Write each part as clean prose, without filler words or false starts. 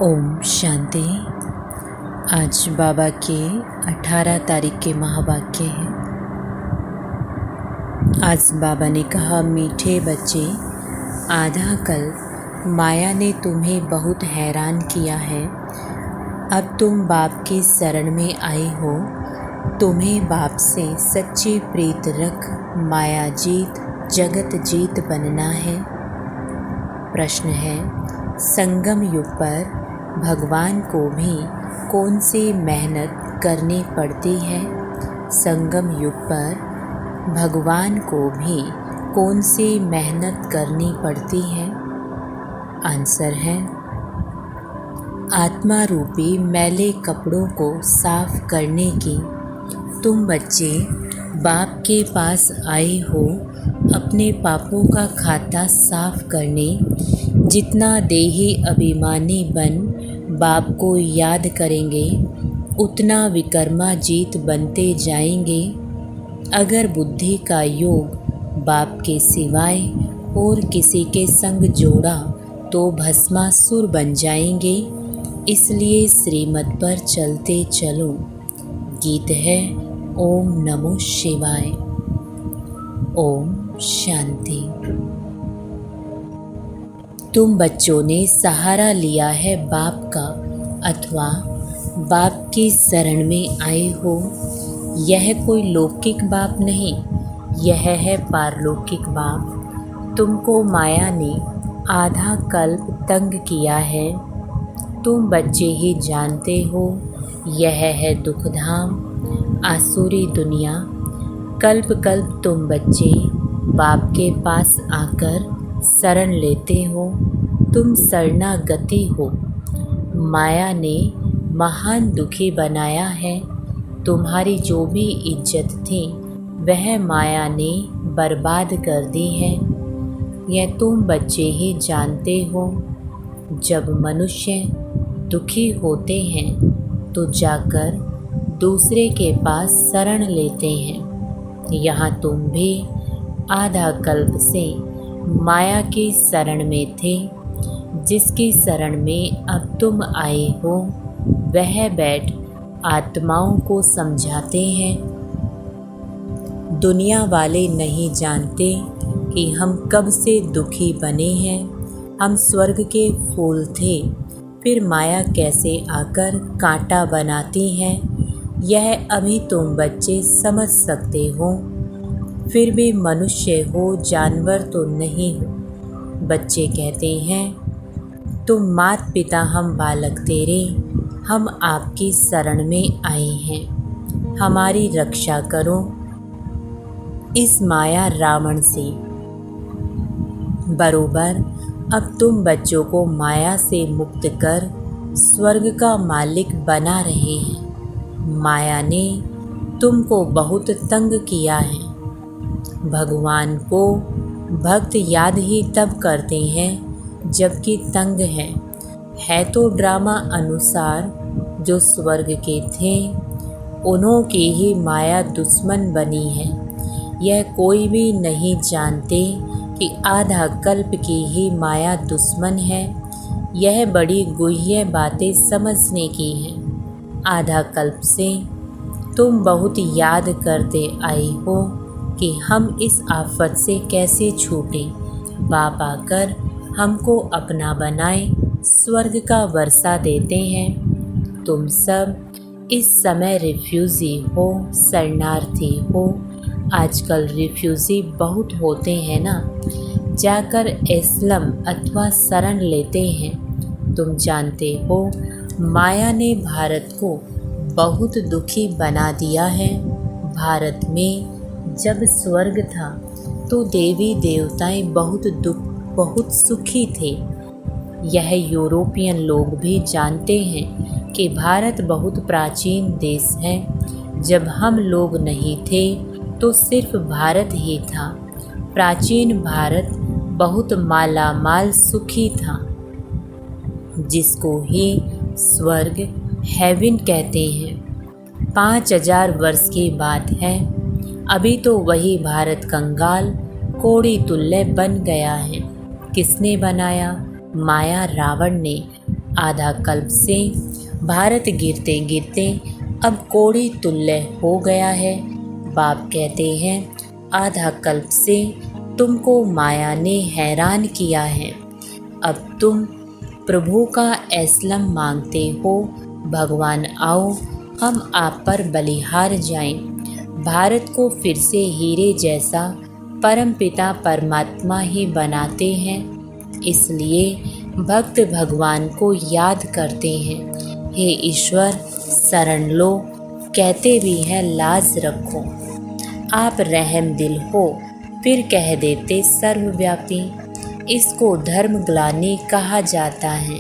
ओम शांति। आज बाबा के 18 तारीख के महावाक्य हैं। आज बाबा ने कहा, मीठे बच्चे, आधा कल माया ने तुम्हें बहुत हैरान किया है। अब तुम बाप की शरण में आए हो। तुम्हें बाप से सच्ची प्रीत रख माया जीत जगत जीत बनना है। प्रश्न है, संगम युग पर भगवान को भी कौन सी मेहनत करनी पड़ती है? संगम युग पर भगवान को भी कौन सी मेहनत करनी पड़ती है? आंसर है, आत्मा रूपी मैले कपड़ों को साफ करने की। तुम बच्चे बाप के पास आए हो अपने पापों का खाता साफ करने। जितना देही अभिमानी बन बाप को याद करेंगे, उतना विकर्मा जीत बनते जाएंगे। अगर बुद्धि का योग बाप के सिवाय और किसी के संग जोड़ा तो भस्मासुर बन जाएंगे। इसलिए श्रीमत पर चलते चलो। गीत है ओम नमो शिवाय। ओम शांति। तुम बच्चों ने सहारा लिया है बाप का, अथवा बाप की शरण में आए हो। यह कोई लौकिक बाप नहीं, यह है पारलौकिक बाप। तुमको माया ने आधा कल्प तंग किया है। तुम बच्चे ही जानते हो, यह है दुखधाम आसुरी दुनिया। कल्प कल्प तुम बच्चे बाप के पास आकर शरण लेते हो। तुम शरणागति हो। माया ने महान दुखी बनाया है। तुम्हारी जो भी इज्जत थी वह माया ने बर्बाद कर दी है। यह तुम बच्चे ही जानते हो। जब मनुष्य दुखी होते हैं तो जाकर दूसरे के पास शरण लेते हैं। यहाँ तुम भी आधा कल्प से माया की शरण में थे। जिसकी शरण में अब तुम आए हो वह बैठ आत्माओं को समझाते हैं। दुनिया वाले नहीं जानते कि हम कब से दुखी बने हैं। हम स्वर्ग के फूल थे, फिर माया कैसे आकर कांटा बनाती है, यह अभी तुम बच्चे समझ सकते हो। फिर भी मनुष्य हो, जानवर तो नहीं हो। बच्चे कहते हैं, तुम मात पिता हम बालक तेरे, हम आपकी शरण में आए हैं। हमारी रक्षा करो इस माया रावण से। बरोबर अब तुम बच्चों को माया से मुक्त कर स्वर्ग का मालिक बना रहे हैं। माया ने तुमको बहुत तंग किया है। भगवान को भक्त याद ही तब करते हैं जबकि तंग है तो ड्रामा अनुसार जो स्वर्ग के थे उन्हों की ही माया दुश्मन बनी है। यह कोई भी नहीं जानते कि आधा कल्प की ही माया दुश्मन है। यह बड़ी गुह्य बातें समझने की है। आधा कल्प से तुम बहुत याद करते आए हो कि हम इस आफत से कैसे छूटें। बाप आकर हमको अपना बनाए स्वर्ग का वर्षा देते हैं। तुम सब इस समय रिफ्यूजी हो, शरणार्थी हो। आजकल रिफ्यूजी बहुत होते हैं ना, जाकर एस्लम अथवा शरण लेते हैं। तुम जानते हो माया ने भारत को बहुत दुखी बना दिया है। भारत में जब स्वर्ग था तो देवी देवताएं बहुत सुखी थे। यह यूरोपियन लोग भी जानते हैं कि भारत बहुत प्राचीन देश है। जब हम लोग नहीं थे तो सिर्फ भारत ही था। प्राचीन भारत बहुत माला माल सुखी था, जिसको ही स्वर्ग हेवन कहते हैं। 5000 वर्ष की बात है। अभी तो वही भारत कंगाल कोड़ी तुल्य बन गया है। किसने बनाया? माया रावण ने आधा कल्प से भारत गिरते गिरते अब कोड़ी तुल्य हो गया है। बाप कहते हैं आधा कल्प से तुमको माया ने हैरान किया है। अब तुम प्रभु का एस्लम मांगते हो। भगवान आओ हम आप पर बलिहार जाएं। भारत को फिर से हीरे जैसा परमपिता परमात्मा ही बनाते हैं। इसलिए भक्त भगवान को याद करते हैं। हे ईश्वर शरण लो, कहते भी हैं लाज रखो। आप रहम दिल हो फिर कह देते सर्वव्यापी। इसको धर्म ग्लानि कहा जाता है।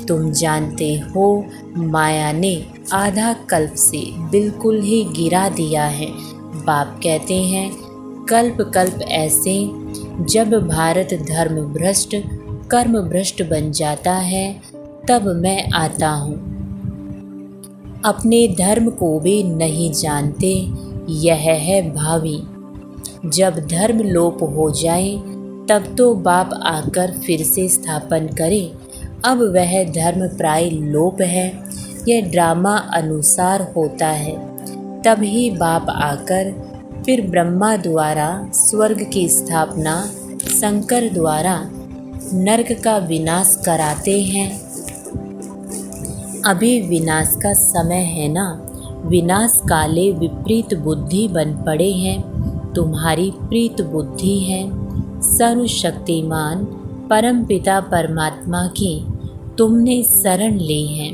तुम जानते हो माया ने आधा कल्प से बिल्कुल ही गिरा दिया है। बाप कहते हैं कल्प कल्प ऐसे जब भारत धर्म भ्रष्ट कर्म भ्रष्ट बन जाता है तब मैं आता हूँ। अपने धर्म को भी नहीं जानते, यह है भावी। जब धर्म लोप हो जाए तब तो बाप आकर फिर से स्थापन करे। अब वह धर्म प्राय लोप है, यह ड्रामा अनुसार होता है। तभी बाप आकर फिर ब्रह्मा द्वारा स्वर्ग की स्थापना, शंकर द्वारा नरक का विनाश कराते हैं। अभी विनाश का समय है ना। विनाश काले विपरीत बुद्धि बन पड़े हैं। तुम्हारी प्रीत बुद्धि है सर्वशक्तिमान परमपिता परमात्मा की तुमने शरण ली है।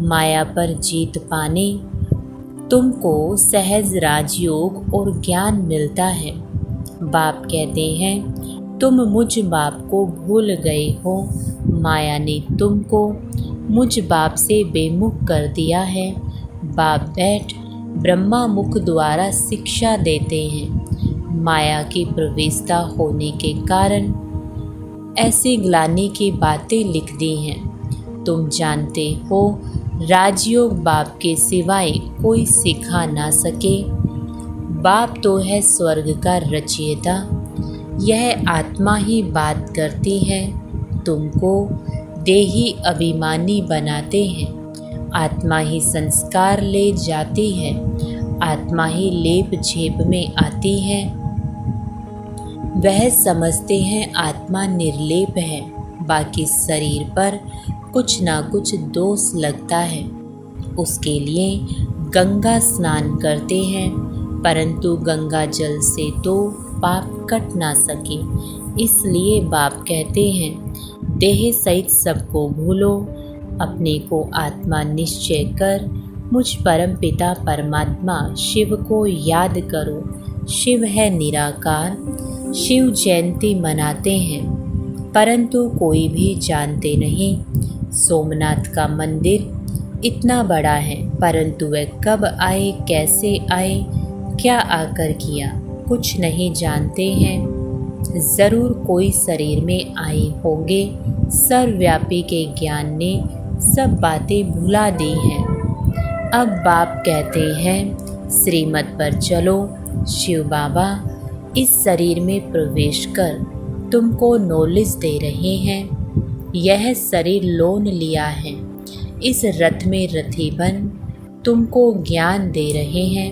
माया पर जीत पाने तुमको सहज राजयोग और ज्ञान मिलता है। बाप कहते हैं तुम मुझ बाप को भूल गए हो। माया ने तुमको मुझ बाप से बेमुख कर दिया है। बाप बैठ ब्रह्मा मुख द्वारा शिक्षा देते हैं। माया की प्रवेशता होने के कारण ऐसी ग्लानि की बातें लिख दी हैं। तुम जानते हो राजयोग बाप के सिवाय कोई सिखा ना सके। बाप तो है स्वर्ग का रचयिता, यह आत्मा ही बात करती है। तुमको देही अभिमानी बनाते हैं। आत्मा ही संस्कार ले जाती है, आत्मा ही लेप झेप में आती है। वह समझते हैं आत्मा निर्लेप है, बाकी शरीर पर कुछ ना कुछ दोष लगता है। उसके लिए गंगा स्नान करते हैं, परंतु गंगा जल से तो पाप कट ना सके। इसलिए बाप कहते हैं देह सहित सबको भूलो, अपने को आत्मा निश्चय कर मुझ परम पिता परमात्मा शिव को याद करो। शिव है निराकार। शिव जयंती मनाते हैं, परंतु कोई भी जानते नहीं। सोमनाथ का मंदिर इतना बड़ा है, परंतु वह कब आए, कैसे आए, क्या आकर किया, कुछ नहीं जानते हैं। ज़रूर कोई शरीर में आए होंगे। सर्वव्यापी के ज्ञान ने सब बातें भुला दी हैं। अब बाप कहते हैं श्रीमत पर चलो। शिव बाबा इस शरीर में प्रवेश कर तुमको नॉलेज दे रहे हैं। यह शरीर लोन लिया है, इस रथ में रथी बन तुमको ज्ञान दे रहे हैं।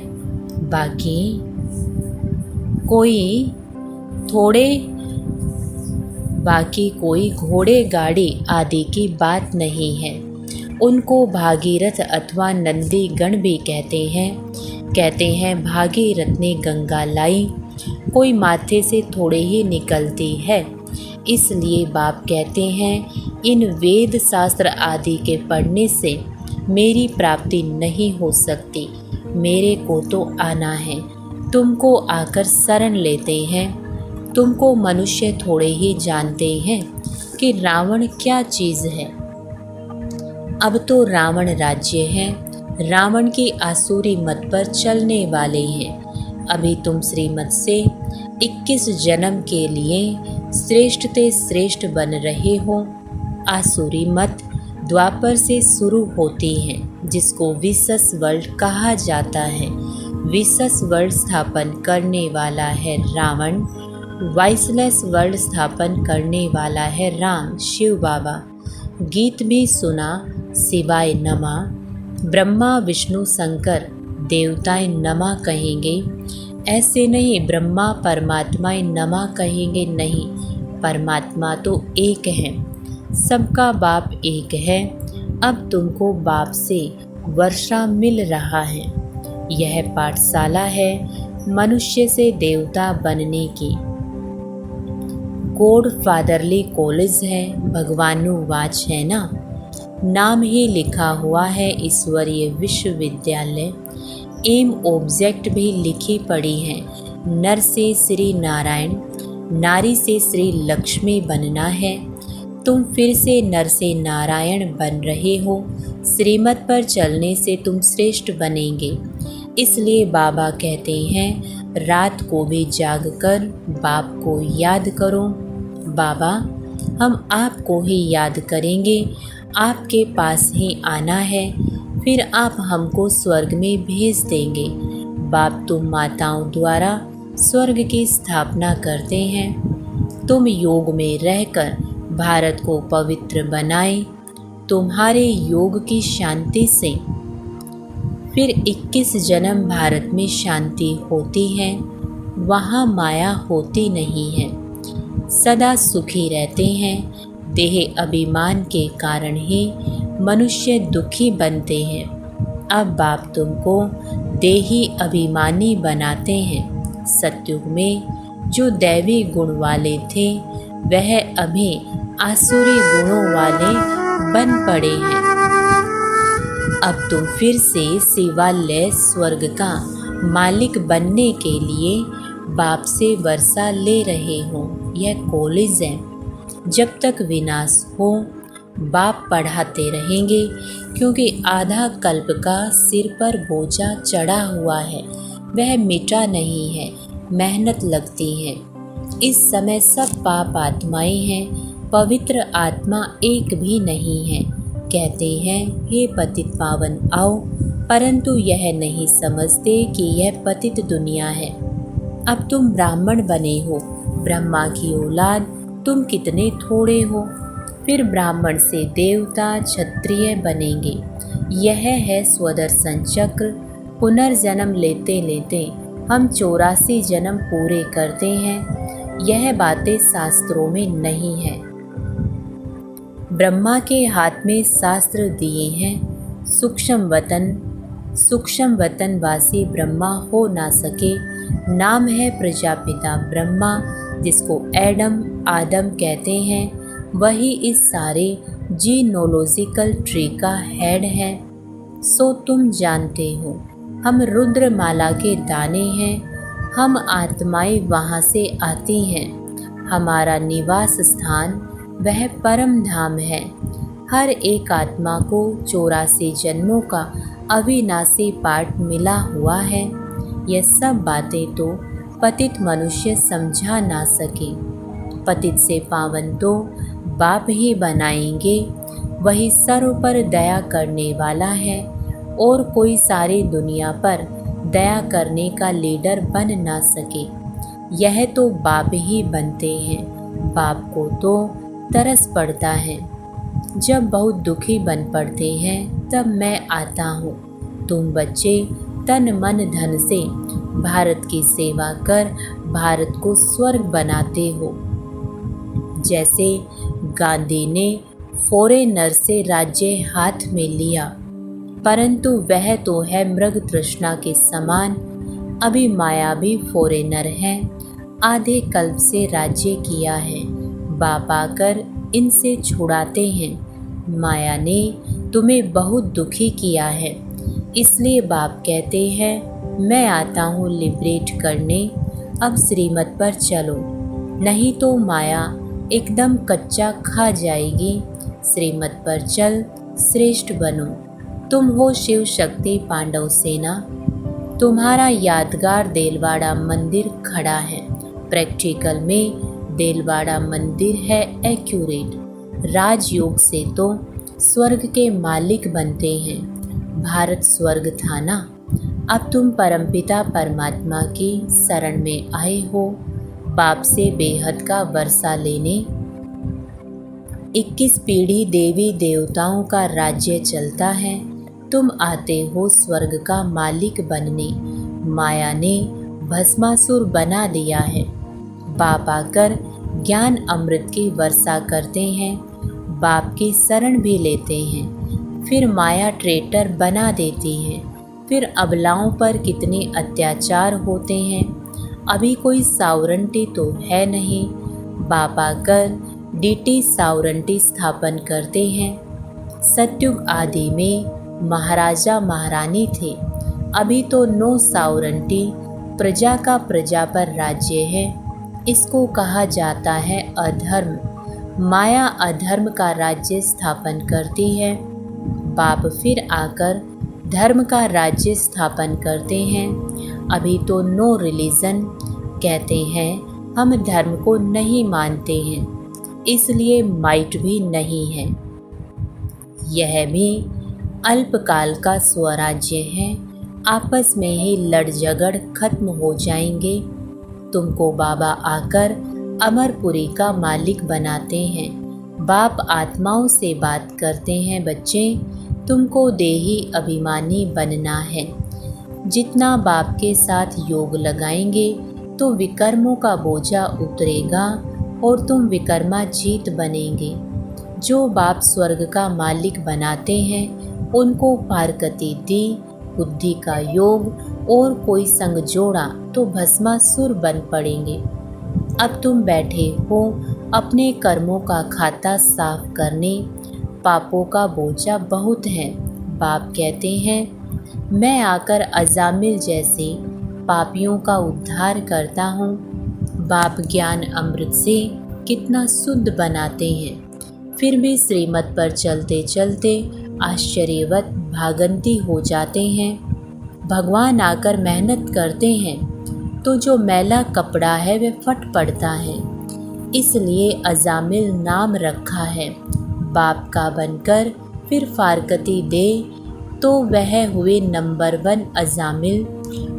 बाकी कोई घोड़े गाड़ी आदि की बात नहीं है। उनको भागीरथ अथवा नंदी गण भी कहते हैं भागीरथ ने गंगा लाई, कोई माथे से थोड़े ही निकलती है। इसलिए बाप कहते हैं इन वेद शास्त्र आदि के पढ़ने से मेरी प्राप्ति नहीं हो सकती। मेरे को तो आना है। तुमको आकर शरण लेते हैं। तुमको मनुष्य थोड़े ही जानते हैं कि रावण क्या चीज़ है। अब तो रावण राज्य है। रावण की आसुरी मत पर चलने वाले हैं। अभी तुम श्रीमत से 21 जन्म के लिए श्रेष्ठ ते श्रेष्ठ बन रहे हो। आसुरी मत द्वापर से शुरू होती है, जिसको विशस वर्ल्ड कहा जाता है। विशस वर्ल्ड स्थापन करने वाला है रावण, वाइसलेस वर्ल्ड स्थापन करने वाला है राम शिव बाबा। गीत भी सुना शिवाय नमः, ब्रह्मा विष्णु शंकर देवताएं नमः कहेंगे। ऐसे नहीं ब्रह्मा परमात्मा नमः कहेंगे, नहीं, परमात्मा तो एक है, सबका बाप एक है। अब तुमको बाप से वर्षा मिल रहा है। यह पाठशाला है मनुष्य से देवता बनने की। गॉड फादरली कॉलेज है, भगवानुवाच है ना, नाम ही लिखा हुआ है ईश्वरीय विश्वविद्यालय। एम ऑब्जेक्ट भी लिखी पड़ी है, नर से श्री नारायण, नारी से श्री लक्ष्मी बनना है। तुम फिर से नर से नारायण बन रहे हो। श्रीमत पर चलने से तुम श्रेष्ठ बनेंगे। इसलिए बाबा कहते हैं रात को भी जागकर बाप को याद करो। बाबा, हम आपको ही याद करेंगे, आपके पास ही आना है, फिर आप हमको स्वर्ग में भेज देंगे। बाप तुम माताओं द्वारा स्वर्ग की स्थापना करते हैं। तुम योग में रहकर भारत को पवित्र बनाए। तुम्हारे योग की शांति से फिर 21 जन्म भारत में शांति होती है, वहाँ माया होती नहीं है, सदा सुखी रहते हैं। देह अभिमान के कारण ही मनुष्य दुखी बनते हैं। अब बाप तुमको देही अभिमानी बनाते हैं। सत्युग में जो दैवी गुण वाले थे वह अभी आसुरी गुणों वाले बन पड़े हैं। अब तुम फिर से शिवालय स्वर्ग का मालिक बनने के लिए बाप से वर्षा ले रहे हो। यह कॉलेज है। जब तक विनाश हो बाप पढ़ाते रहेंगे, क्योंकि आधा कल्प का सिर पर बोझा चढ़ा हुआ है, वह मिटा नहीं है, मेहनत लगती है। इस समय सब पाप आत्माएं हैं, पवित्र आत्मा एक भी नहीं है। कहते हैं हे पतित पावन आओ, परंतु यह नहीं समझते कि यह पतित दुनिया है। अब तुम ब्राह्मण बने हो, ब्रह्मा की औलाद, तुम कितने थोड़े हो। फिर ब्राह्मण से देवता क्षत्रिय बनेंगे। यह है स्वदर्शन चक्र। पुनर्जन्म लेते लेते हम 84 जन्म पूरे करते हैं। यह बातें शास्त्रों में नहीं है। ब्रह्मा के हाथ में शास्त्र दिए हैं। सूक्ष्म वतन वासी ब्रह्मा हो ना सके। नाम है प्रजापिता ब्रह्मा, जिसको आदम कहते हैं। वही इस सारे जीनोलॉजिकल ट्री का हेड है। सो तुम जानते हो हम रुद्रमाला के दाने हैं। हम आत्माएं वहाँ से आती हैं। हमारा निवास स्थान वह परम धाम है। हर एक आत्मा को 84 जन्मों का अविनाशी पाठ मिला हुआ है। यह सब बातें तो पतित मनुष्य समझा ना सके। पतित से पावन तो बाप ही बनाएंगे। वही सर्व पर दया करने वाला है, और कोई सारी दुनिया पर दया करने का लीडर बन ना सके। यह तो बाप ही बनते हैं। बाप को तो तरस पड़ता है। जब बहुत दुखी बन पड़ते हैं तब मैं आता हूँ। तुम बच्चे तन मन धन से भारत की सेवा कर भारत को स्वर्ग बनाते हो। जैसे गांधी ने फॉरेनर से राज्य हाथ में लिया, परंतु वह तो है मृग तृष्णा के समान। अभी माया भी फॉरेनर है, आधे कल्प से राज्य किया है। बाप आकर इनसे छुड़ाते हैं। माया ने तुम्हें बहुत दुखी किया है, इसलिए बाप कहते हैं मैं आता हूँ लिबरेट करने। अब श्रीमत पर चलो, नहीं तो माया एकदम कच्चा खा जाएगी। श्रीमत पर चल, श्रेष्ठ बनो। तुम हो शिव शक्ति पांडव सेना। तुम्हारा यादगार देलवाड़ा मंदिर खड़ा है। प्रैक्टिकल में देलवाड़ा मंदिर है एक्यूरेट। राजयोग से तो स्वर्ग के मालिक बनते हैं। भारत स्वर्ग था ना। अब तुम परमपिता परमात्मा की शरण में आए हो, बाप से बेहद का वर्षा लेने। 21 पीढ़ी देवी देवताओं का राज्य चलता है। तुम आते हो स्वर्ग का मालिक बनने। माया ने भस्मासुर बना दिया है। बाप आकर ज्ञान अमृत की वर्षा करते हैं। बाप की शरण भी लेते हैं। फिर माया ट्रेटर बना देती है। फिर अबलाओं पर कितने अत्याचार होते हैं। अभी कोई सावरंटी तो है नहीं। बाप आकर डीटी सावरंटी स्थापन करते हैं। सतयुग आदि में महाराजा महारानी थे। अभी तो 9 सावरंटी प्रजा का प्रजा पर राज्य है। इसको कहा जाता है अधर्म। माया अधर्म का राज्य स्थापन करती है। बाप फिर आकर धर्म का राज्य स्थापन करते हैं। अभी तो नो रिलीजन कहते हैं। हम धर्म को नहीं मानते हैं, इसलिए माइट भी नहीं है। यह भी अल्पकाल का स्वराज्य है। आपस में ही लड़ झगड़ खत्म हो जाएंगे। तुमको बाबा आकर अमरपुरी का मालिक बनाते हैं। बाप आत्माओं से बात करते हैं, बच्चे तुमको देही अभिमानी बनना है। जितना बाप के साथ योग लगाएंगे तो विकर्मों का बोझा उतरेगा और तुम विकर्मा जीत बनेंगे। जो बाप स्वर्ग का मालिक बनाते हैं उनको पारकती दी, बुद्धि का योग और कोई संग जोड़ा तो भस्मासुर बन पड़ेंगे। अब तुम बैठे हो अपने कर्मों का खाता साफ करने। पापों का बोझा बहुत है। बाप कहते हैं मैं आकर अजामिल जैसे पापियों का उद्धार करता हूँ। बाप ज्ञान अमृत से कितना शुद्ध बनाते हैं। फिर भी श्रीमत पर चलते चलते आश्चर्यवत भागंती हो जाते हैं। भगवान आकर मेहनत करते हैं तो जो मैला कपड़ा है वह फट पड़ता है। इसलिए अजामिल नाम रखा है। बाप का बनकर फिर फारकती दे तो वह हुए नंबर 1 अजामिल।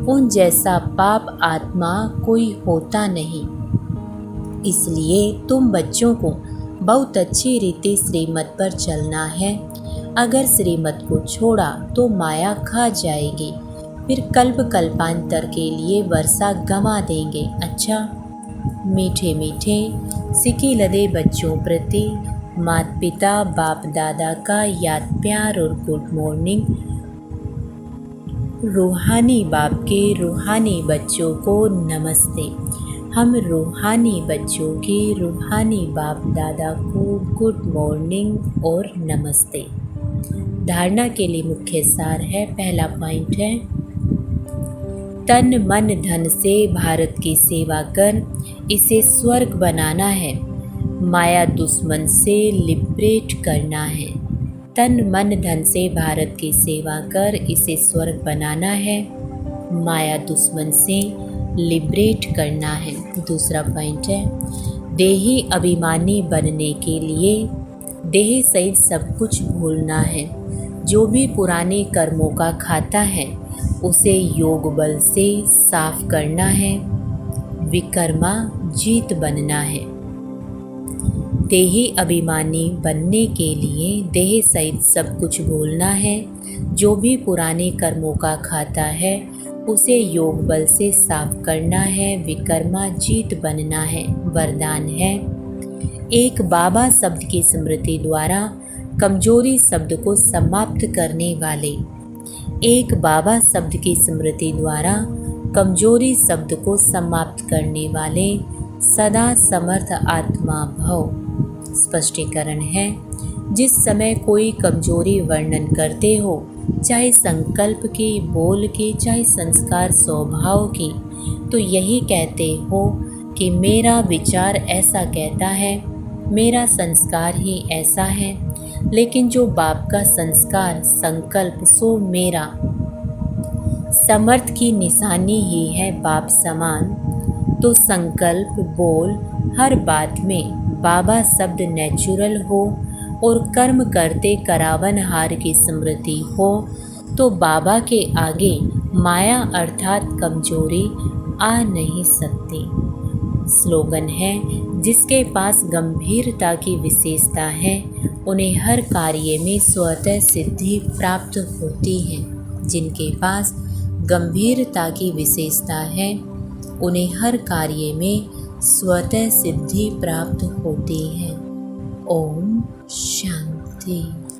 उन जैसा पाप आत्मा कोई होता नहीं। इसलिए तुम बच्चों को बहुत अच्छी रीति श्रीमत पर चलना है। अगर श्रीमत को छोड़ा तो माया खा जाएगी। फिर कल्प कल्पांतर के लिए वर्षा गंवा देंगे। अच्छा, मीठे मीठे सिकी लदे बच्चों प्रति माता पिता बाप दादा का याद प्यार और गुड मॉर्निंग। रूहानी बाप के रूहानी बच्चों को नमस्ते। हम रूहानी बच्चों के रूहानी बाप दादा को गुड मॉर्निंग और नमस्ते। धारणा के लिए मुख्य सार है। पहला पॉइंट है तन मन धन से भारत की सेवा कर, इसे स्वर्ग बनाना है। माया दुश्मन से लिबरेट करना है। तन मन धन से भारत की सेवा कर, इसे स्वर्ग बनाना है। माया दुश्मन से लिबरेट करना है। दूसरा पॉइंट है देही अभिमानी बनने के लिए देह सहित सब कुछ भूलना है। जो भी पुराने कर्मों का खाता है उसे योग बल से साफ करना है। विकर्मा जीत बनना है। देही अभिमानी बनने के लिए देह सहित सब कुछ भूलना है। जो भी पुराने कर्मों का खाता है उसे योग बल से साफ करना है। विकर्मा जीत बनना है। वरदान है एक बाबा शब्द की स्मृति द्वारा कमजोरी शब्द को समाप्त करने वाले। एक बाबा शब्द की स्मृति द्वारा कमजोरी शब्द को समाप्त करने वाले सदा समर्थ आत्मा भव। स्पष्टीकरण है जिस समय कोई कमजोरी वर्णन करते हो, चाहे संकल्प की, बोल की, चाहे संस्कार स्वभाव की, तो यही कहते हो कि मेरा विचार ऐसा कहता है, मेरा संस्कार ही ऐसा है। लेकिन जो बाप का संस्कार संकल्प सो मेरा समर्थ की निशानी ही है बाप समान, तो संकल्प बोल हर बात में बाबा शब्द नेचुरल हो और कर्म करते करावन हार की स्मृति हो, तो बाबा के आगे माया अर्थात कमजोरी आ नहीं सकती। स्लोगन है जिसके पास गंभीरता की विशेषता है उन्हें हर कार्य में स्वतः सिद्धि प्राप्त होती है। जिनके पास गंभीरता की विशेषता है उन्हें हर कार्य में स्वतः सिद्धि प्राप्त होती है। ओम शांति।